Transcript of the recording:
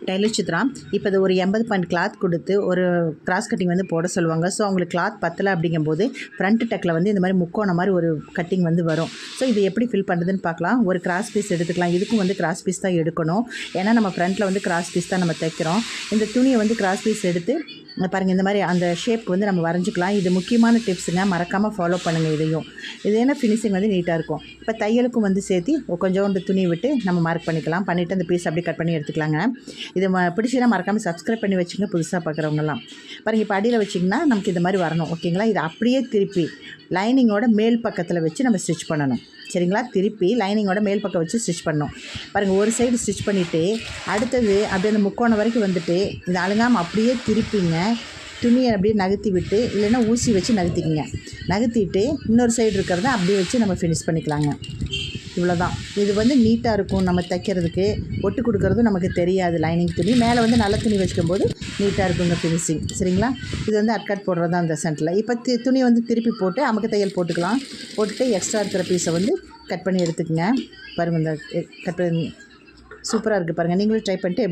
Taylor Chitra. இப்போ இது ஒரு 80 பாயிண்ட் கிளாத் கொடுத்து ஒரு கிராஸ் கட்டிங் வந்து போட சொல்லுவாங்க. ஸோ அவங்களுக்கு கிளாத் பத்தலை அப்படிங்கும்போது ஃப்ரண்ட் டக்கில் வந்து இந்த மாதிரி முக்கோண மாதிரி ஒரு கட்டிங் வந்து வரும். ஸோ இது எப்படி ஃபில் பண்ணுறதுன்னு பார்க்கலாம். ஒரு கிராஸ் பீஸ் எடுத்துக்கலாம். இதுக்கும் வந்து கிராஸ் பீஸ் தான் எடுக்கணும். ஏன்னா நம்ம ஃப்ரண்ட்டில் வந்து கிராஸ் பீஸ் தான் நம்ம தைக்கிறோம். இந்த துணியை வந்து கிராஸ் பீஸ் எடுத்து பாருங்கள், இந்த மாதிரி அந்த ஷேப்க்கு வந்து நம்ம வரைஞ்சிக்கலாம். இது முக்கியமான டிப்ஸுங்க, மறக்காமல் ஃபாலோ பண்ணுங்கள் இதையும். இது ஏன்னா ஃபினிஷிங் வந்து நீட்டாக இருக்கும். இப்போ தையலுக்கும் வந்து சேர்த்து கொஞ்சோண்டு துணி விட்டு நம்ம மார்க் பண்ணிக்கலாம். பண்ணிவிட்டு அந்த பீஸ் அப்படியே கட் பண்ணி எடுத்துக்கலாங்க. இது பிடிச்சினா மறக்காமல் சப்ஸ்கிரைப் பண்ணி வச்சுங்க, புதுசாக பார்க்குறவங்கலாம். பாருங்கள், இப்போ அடியில் வச்சிங்கன்னா நமக்கு இது மாதிரி வரணும். ஓகேங்களா? இது அப்படியே திருப்பி லைனிங்கோட மேல் பக்கத்தில் வச்சு நம்ம ஸ்டிச் பண்ணணும். சரிங்களா? திருப்பி லைனிங்கோட மேல் பக்கம் வச்சு ஸ்டிச் பண்ணணும். பாருங்கள், ஒரு சைடு ஸ்டிச் பண்ணிவிட்டு அடுத்தது அப்படியே அந்த முக்கோணம் வரைக்கும் வந்துட்டு இது அழுங்காமல் அப்படியே திருப்பிங்க. துணியை அப்படியே நகர்த்தி விட்டு, இல்லைன்னா ஊசி வச்சு நகர்த்திக்கிங்க. நகர்த்திட்டு இன்னொரு சைடு இருக்கிறத அப்படியே வச்சு நம்ம ஃபினிஷ் பண்ணிக்கலாங்க. இவ்வளோதான். இது வந்து நீட்டாக இருக்கும். நம்ம தைக்கிறதுக்கு ஒட்டு கொடுக்குறதும் நமக்கு தெரியாது. லைனிங் துணி மேலே வந்து நல்ல துணி வச்சுக்கும்போது நீட்டாக இருக்குங்க ஃபினிஷிங். சரிங்களா? இது வந்து அட்கட் போடுறது தான் அந்த சென்டரில். இப்போ துணி வந்து திருப்பி போட்டு அமுக்கு தையல் போட்டுக்கலாம். போட்டுட்டு எக்ஸ்ட்ரா இருக்கிற பீஸை வந்து கட் பண்ணி எடுத்துக்கங்க. பாருங்கள், இந்த கட் பண்ணி சூப்பராக இருக்குது பாருங்கள். நீங்களும் ட்ரை பண்ணிட்டு எப்படி